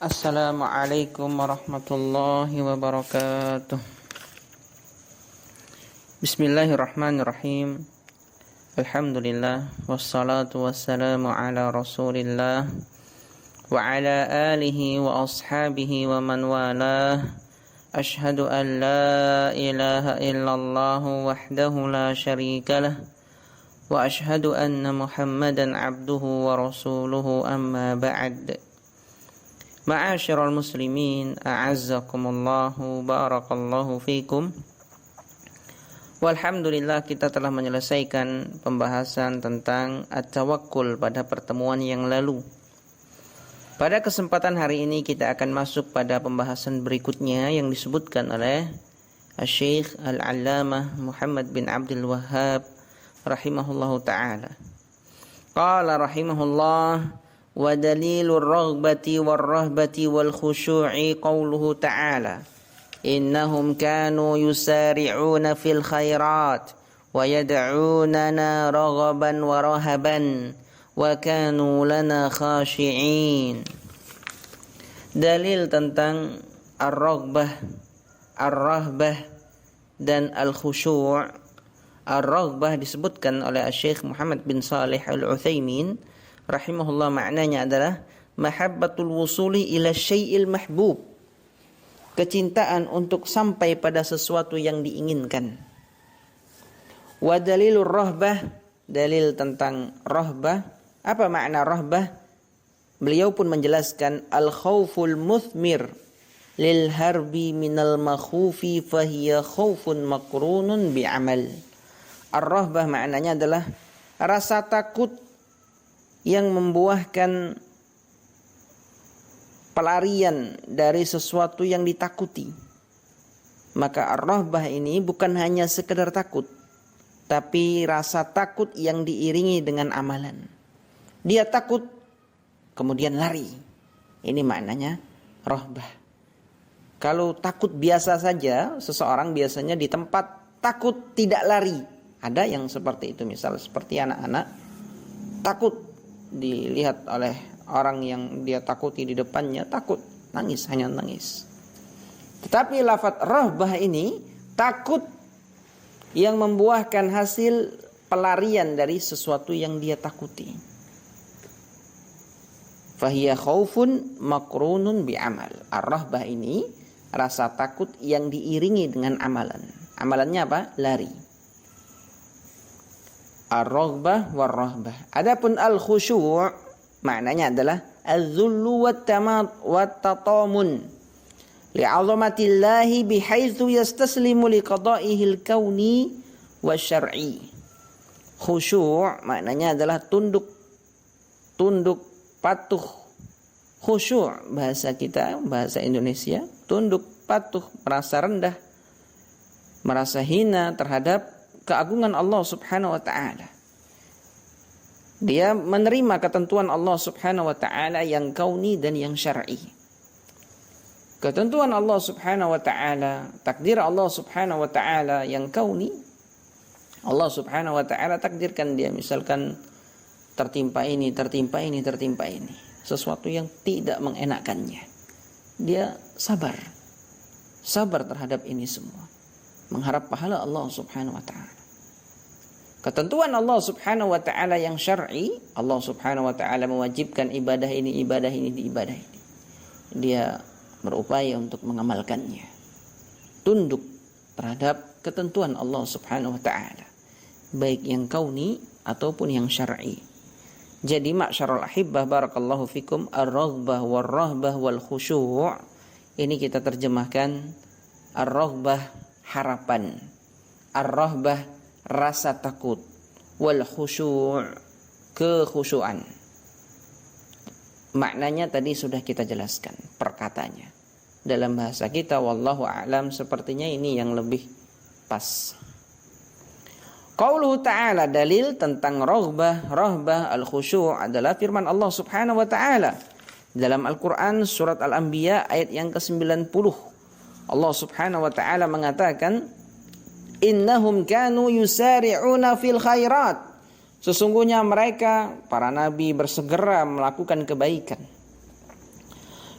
Assalamualaikum warahmatullahi wabarakatuh. Bismillahirrahmanirrahim. Alhamdulillah wassalatu wassalamu ala Rasulillah wa ala alihi wa ashabihi wa man walah. Ashhadu an la ilaha illallah wahdahu la syarika lah wa ashhadu anna Muhammadan abduhu wa rasuluhu amma ba'd. Ma'asyiral muslimin, a'azzakumullahu, barakallahu fikum. Walhamdulillah, kita telah menyelesaikan pembahasan tentang at-tawakkul pada pertemuan yang lalu. Pada kesempatan hari ini kita akan masuk pada pembahasan berikutnya yang disebutkan oleh Syekh Al-Allamah Muhammad bin Abdul Wahhab rahimahullahu ta'ala. Qala rahimahullah: wa dalilur raghbati warrahbati wal khushu'i qawluhu ta'ala innahum kanu yusari'una fil khairat wa yad'unana raghaban wa rahaban wa kanu lana khashi'in. Dalil tentang ar-raghbah, ar-rahbah dan al-khushu'. Ar-raghbah disebutkan oleh Syekh Muhammad bin Shalih Al-Utsaimin rahimahullah, maknanya adalah mahabbatul wusuli ila syai'il mahbub, kecintaan untuk sampai pada sesuatu yang diinginkan. Wa dalilur rahbah, dalil tentang rahbah. Apa makna rahbah? Beliau pun menjelaskan al khauful muthmir lil harbi minal makhufi fahiya khaufun makrunun bi'amal. Ar-rahbah maknanya adalah rasa takut yang membuahkan pelarian dari sesuatu yang ditakuti. Maka ar-rahbah ini bukan hanya sekedar takut, tapi rasa takut yang diiringi dengan amalan. Dia takut kemudian lari. Ini maknanya rahbah. Kalau takut biasa saja, seseorang biasanya di tempat takut tidak lari. Ada yang seperti itu, misal seperti anak-anak takut dilihat oleh orang yang dia takuti di depannya, takut, nangis, hanya nangis. Tetapi lafaz rahbah ini takut yang membuahkan hasil pelarian dari sesuatu yang dia takuti. Fahiya khaufun makrunun bi'amal. Ar-rahbah ini rasa takut yang diiringi dengan amalan. Amalannya apa? Lari. Ar-raghbah war-rahbah. Adapun al-khushu' maknanya adalah az-zullu wat-tatamun li'azamatillahi bihaitsu yastaslimu liqada'ihil kauni wasyar'i. Khushu' maknanya adalah tunduk patuh. Khushu' bahasa kita, bahasa Indonesia, tunduk patuh, merasa rendah, merasa hina terhadap keagungan Allah Subhanahu wa ta'ala. Dia menerima ketentuan Allah Subhanahu wa ta'ala yang kauni dan yang syar'i. Ketentuan Allah Subhanahu wa ta'ala, takdir Allah Subhanahu wa ta'ala yang kauni, Allah Subhanahu wa ta'ala takdirkan dia misalkan tertimpa ini, sesuatu yang tidak mengenakannya. Dia sabar terhadap ini semua, mengharap pahala Allah Subhanahu wa ta'ala. Ketentuan Allah Subhanahu wa ta'ala yang syar'i, Allah Subhanahu wa ta'ala mewajibkan ibadah ini. Dia berupaya untuk mengamalkannya, tunduk terhadap ketentuan Allah Subhanahu wa ta'ala, baik yang kauni ataupun yang syar'i. Jadi ma'syarul ahibbah, barakallahu fikum, ar-raghbah war-rahbah wal khushu', ini kita terjemahkan ar-raghbah harapan, ar-rahbah rasa takut, wal khusyu' kekhusyuan. Maknanya tadi sudah kita jelaskan perkatanya. Dalam bahasa kita wallahu a'lam sepertinya ini yang lebih pas. Qauluhu ta'ala, dalil tentang rahbah al-khusyu' adalah firman Allah Subhanahu wa ta'ala dalam Al-Qur'an surat Al-Anbiya ayat yang ke-90. Allah Subhanahu wa ta'ala mengatakan, innahum kanu yusari'una fil khairat. Sesungguhnya mereka, para nabi, bersegera melakukan kebaikan.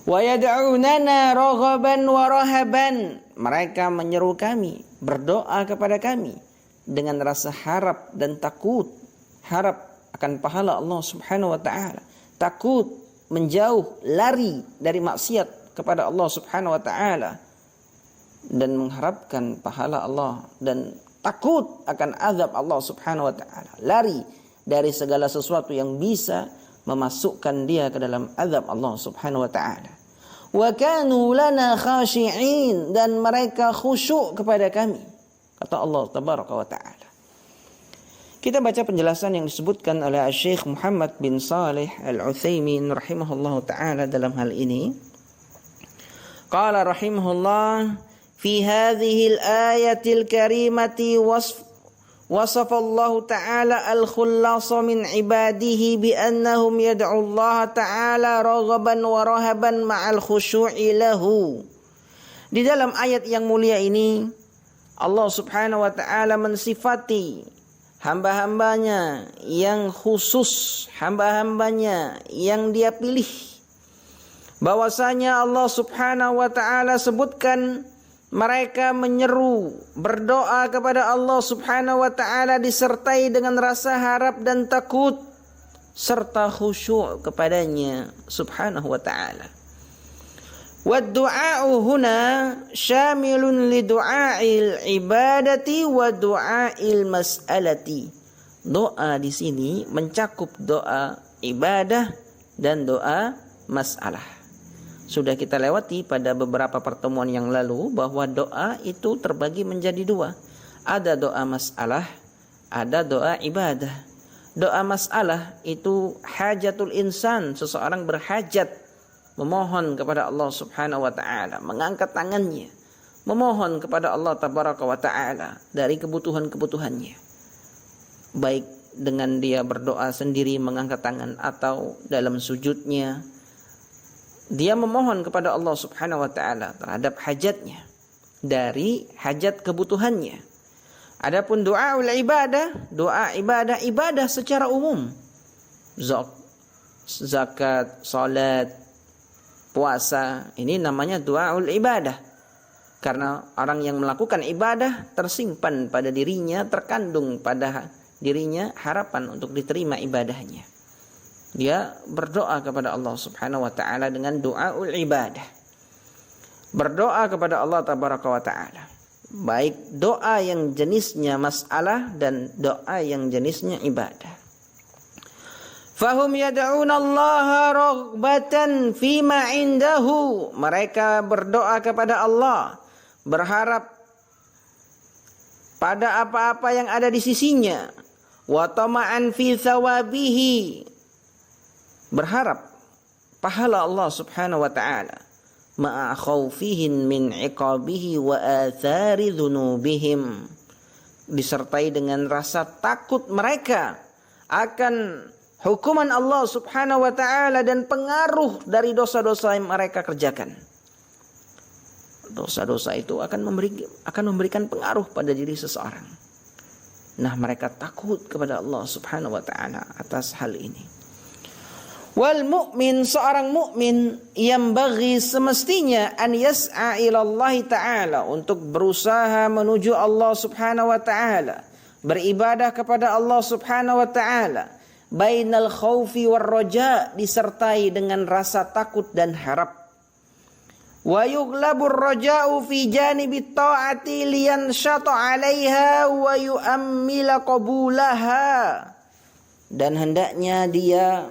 Wa yad'unana raghaban wa rahaban. Mereka menyeru kami, berdoa kepada kami dengan rasa harap dan takut. Harap akan pahala Allah Subhanahu wa taala, takut menjauh, lari dari maksiat kepada Allah Subhanahu wa taala, dan mengharapkan pahala Allah dan takut akan azab Allah Subhanahu wa taala, lari dari segala sesuatu yang bisa memasukkan dia ke dalam azab Allah Subhanahu wa taala. Wa kanu lana khashi'in, dan mereka khusyuk kepada kami, kata Allah tabaraka wa taala. Kita baca penjelasan yang disebutkan oleh Syekh Muhammad bin Salih Al-Utsaimin rahimahullahu taala dalam hal ini. Qala rahimahullah, fi hadhihi al-ayatil karimati wasafa Allah ta'ala al-khulasa min ibadihi bi annahum yad'u Allah ta'ala raghaban wa rahaban ma'al khusyu'i lahu. Di dalam ayat yang mulia ini Allah Subhanahu wa ta'ala mensifati hamba-hambanya yang khusus, hamba-hambanya yang dia pilih, bahwasanya Allah Subhanahu wa ta'ala sebutkan mereka menyeru, berdoa kepada Allah Subhanahu wa ta'ala disertai dengan rasa harap dan takut serta khusyuk kepadanya Subhanahu wa ta'ala. Wad du'a'u huna syamilun li du'a'il ibadati wa du'a'il mas'alati. Doa di sini mencakup doa ibadah dan doa masalah. Sudah kita lewati pada beberapa pertemuan yang lalu bahwa doa itu terbagi menjadi dua. Ada doa masalah, ada doa ibadah. Doa masalah itu hajatul insan, seseorang berhajat, memohon kepada Allah Subhanahu wa ta'ala, mengangkat tangannya, memohon kepada Allah tabaraka wa ta'ala dari kebutuhan-kebutuhannya, baik dengan dia berdoa sendiri mengangkat tangan atau dalam sujudnya dia memohon kepada Allah Subhanahu wa ta'ala terhadap hajatnya, dari hajat kebutuhannya. Adapun doa ibadah, doa ibadah secara umum, zakat, salat, puasa, ini namanya doaul ibadah. Karena orang yang melakukan ibadah tersimpan pada dirinya, terkandung pada dirinya harapan untuk diterima ibadahnya. Dia berdoa kepada Allah Subhanahu wa ta'ala dengan doaul ibadah. Berdoa kepada Allah tabaraka wa ta'ala, baik doa yang jenisnya masalah dan doa yang jenisnya ibadah. Fahum yad'una Allah raghbatan fima indahu. Mereka berdoa kepada Allah, berharap pada apa-apa yang ada di sisinya. Wa tama'an fi thawabihi, berharap pahala Allah Subhanahu wa ta'ala, ma'a khawfihin min iqabihi wa athari dhunubihim, disertai dengan rasa takut mereka akan hukuman Allah Subhanahu wa ta'ala dan pengaruh dari dosa-dosa yang mereka kerjakan. Dosa-dosa itu akan memberikan pengaruh pada diri seseorang. Nah, mereka takut kepada Allah Subhanahu wa ta'ala atas hal ini. Wal mu'min, seorang mukmin yang bagi semestinya an yas'a ila Allah ta'ala, untuk berusaha menuju Allah Subhanahu wa ta'ala, beribadah kepada Allah Subhanahu wa ta'ala, bainal khaufi war raja, disertai dengan rasa takut dan harap. Wa yughlabur raja'u fi janibit ta'ati liyanshata 'alaiha wa yu'ammila qabulaha, dan hendaknya dia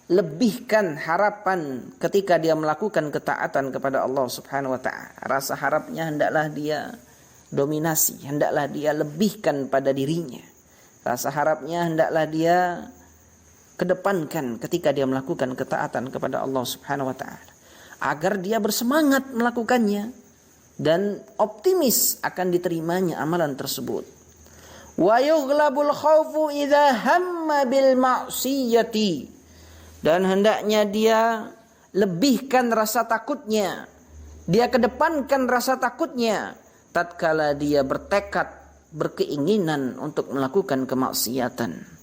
lebihkan harapan ketika dia melakukan ketaatan kepada Allah Subhanahu wa ta'ala. Rasa harapnya hendaklah dia dominasi, hendaklah dia lebihkan pada dirinya. Rasa harapnya hendaklah dia kedepankan ketika dia melakukan ketaatan kepada Allah Subhanahu wa ta'ala, agar dia bersemangat melakukannya dan optimis akan diterimanya amalan tersebut. Wa yughlabul khaufu idza hamma bil ma'siyati, dan hendaknya dia lebihkan rasa takutnya, dia kedepankan rasa takutnya tatkala dia bertekad, berkeinginan untuk melakukan kemaksiatan.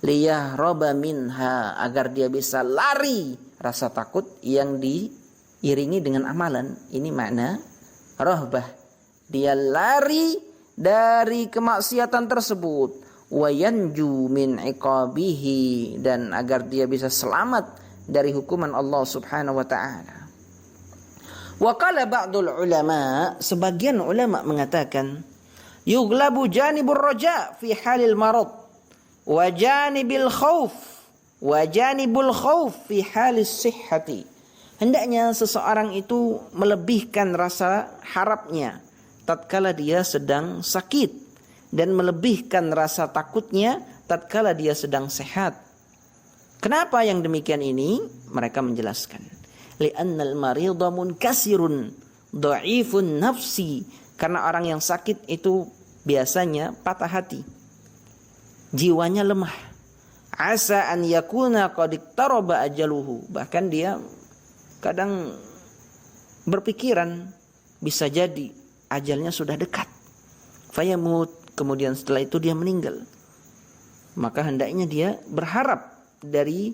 Liyahraba minha, agar dia bisa lari rasa takut yang iringi dengan amalan. Ini makna rahbah. Dia lari dari kemaksiatan tersebut, wa yanju min iqabihi, dan agar dia bisa selamat dari hukuman Allah Subhanahu wa taala. Wa qala ba'dul ulama, sebagian ulama mengatakan, yughlabu janibur raja fi halil marad wa janibul khauf fi halis sihhati. Hendaknya seseorang itu melebihkan rasa harapnya tatkala dia sedang sakit, dan melebihkan rasa takutnya tatkala dia sedang sehat. Kenapa yang demikian ini? Mereka menjelaskan, li'annal marida munkasirun dha'ifun nafsi, karena orang yang sakit itu biasanya patah hati, jiwanya lemah. Asa an yakuna qad iqtaraba ajaluhu, bahkan dia kadang berpikiran bisa jadi ajalnya sudah dekat. Fayamut, kemudian setelah itu dia meninggal. Maka hendaknya dia berharap dari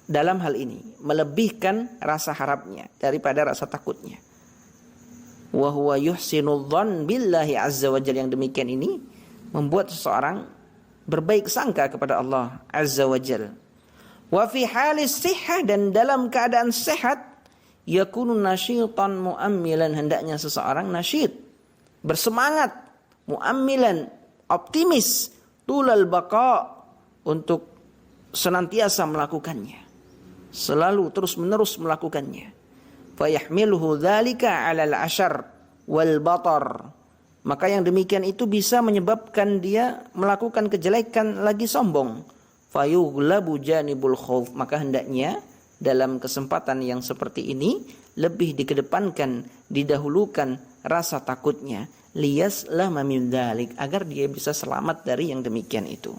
dalam hal ini, melebihkan rasa harapnya daripada rasa takutnya. Wa huwa yuhsinudz dzan billahi azza wa jalla, yang demikian ini membuat seseorang berbaik sangka kepada Allah azza wa jalla. Wa fi halis sihhah, dan dalam keadaan sehat, yakunu nasyitan muammilan, hendaknya seseorang nasyid, bersemangat, muammilan, optimis, tulal baqa, untuk senantiasa melakukannya, selalu terus-menerus melakukannya. Fayahmiluhu dzalika 'alal 'ashar wal batar, maka yang demikian itu bisa menyebabkan dia melakukan kejelekan lagi sombong. Fayughlabu janibul khauf, maka hendaknya dalam kesempatan yang seperti ini lebih dikedepankan, didahulukan rasa takutnya, liyaslama min dzalik, agar dia bisa selamat dari yang demikian itu.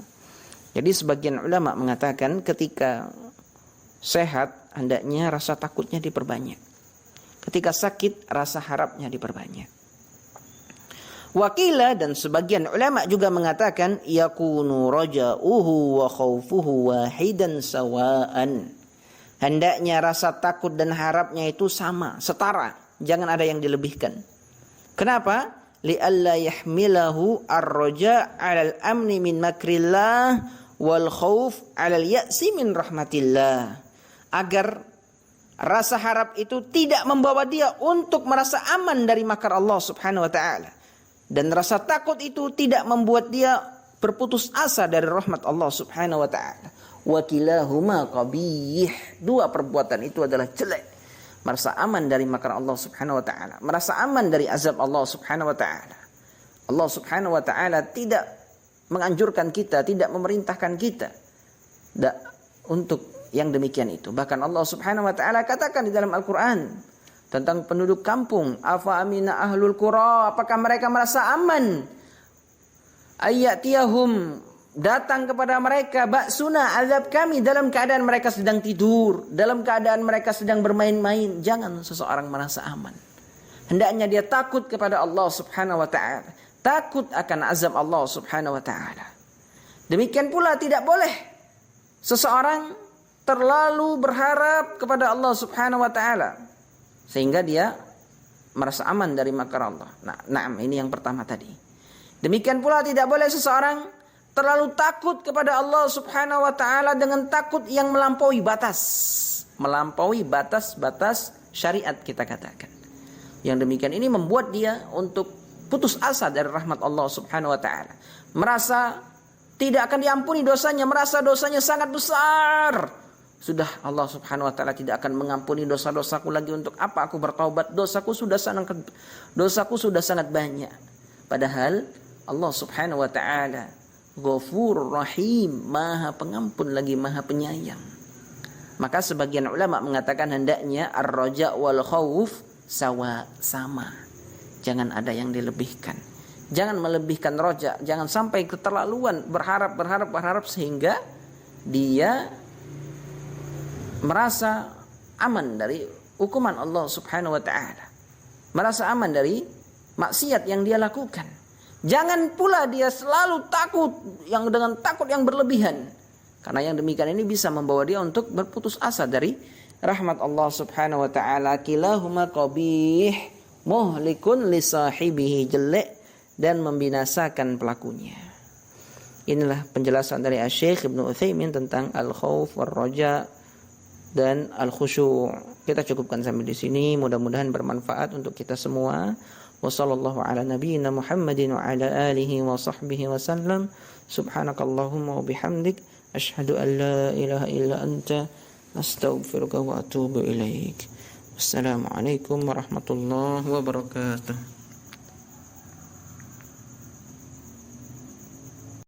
Jadi sebagian ulama mengatakan ketika sehat hendaknya rasa takutnya diperbanyak, ketika sakit rasa harapnya diperbanyak. Wakila, dan sebagian ulama juga mengatakan, yakunu raja'uhu wa khaufuhu wahidan sawaan, hendaknya rasa takut dan harapnya itu sama, setara, jangan ada yang dilebihkan. Kenapa? Li'alla yahmilahu ar-raja' 'alal amni min makrillah wal khauf 'alal ya'si min rahmatillah, agar rasa harap itu tidak membawa dia untuk merasa aman dari makar Allah Subhanahu wa taala, dan rasa takut itu tidak membuat dia berputus asa dari rahmat Allah Subhanahu wa taala. Wa kilahuma qabih, dua perbuatan itu adalah jelek. Merasa aman dari makar Allah Subhanahu wa taala, merasa aman dari azab Allah Subhanahu wa taala. Allah Subhanahu wa taala tidak menganjurkan kita, tidak memerintahkan kita untuk yang demikian itu. Bahkan Allah Subhanahu wa taala katakan di dalam Al-Qur'an tentang penduduk kampung, afa amina ahlul qura, apakah mereka merasa aman ayyatiyahum, datang kepada mereka ba'suna, azab kami, dalam keadaan mereka sedang tidur, dalam keadaan mereka sedang bermain-main. Jangan seseorang merasa aman. Hendaknya dia takut kepada Allah Subhanahu wa taala, takut akan azab Allah Subhanahu wa taala. Demikian pula tidak boleh seseorang terlalu berharap kepada Allah Subhanahu wa taala sehingga dia merasa aman dari makar Allah. Nah, ini yang pertama tadi. Demikian pula tidak boleh seseorang terlalu takut kepada Allah Subhanahu wa taala dengan takut yang melampaui batas syariat, kita katakan. Yang demikian ini membuat dia untuk putus asa dari rahmat Allah Subhanahu wa taala. Merasa tidak akan diampuni dosanya, merasa dosanya sangat besar. Sudah, Allah Subhanahu wa taala tidak akan mengampuni dosa-dosaku lagi, untuk apa aku bertaubat? Dosaku sudah sangat banyak. Padahal Allah Subhanahu wa taala Ghafurur Rahim, Maha Pengampun lagi Maha Penyayang. Maka sebagian ulama mengatakan hendaknya ar-raja wal khauf sama. Jangan ada yang dilebihkan. Jangan melebihkan roja, jangan sampai keterlaluan berharap sehingga dia merasa aman dari hukuman Allah Subhanahu wa taala, merasa aman dari maksiat yang dia lakukan. Jangan pula dia selalu takut dengan takut yang berlebihan, karena yang demikian ini bisa membawa dia untuk berputus asa dari rahmat Allah Subhanahu wa taala, kilahuma qabih, muhlikun li sahibihi, jelek dan membinasakan pelakunya. Inilah penjelasan dari Asy-Syaikh Ibnu Utsaimin tentang al-khauf war-raja dan al-khusyu'. Kita cukupkan sampai di sini, mudah-mudahan bermanfaat untuk kita semua. Wassallallahu ala nabiyyina Muhammadin wa ala alihi wa sahbihi wa sallam. Subhanakallahumma wa bihamdik, asyhadu an la ilaha illa anta, astaghfiruka wa atubu ilaik. Wassalamualaikum warahmatullahi wabarakatuh.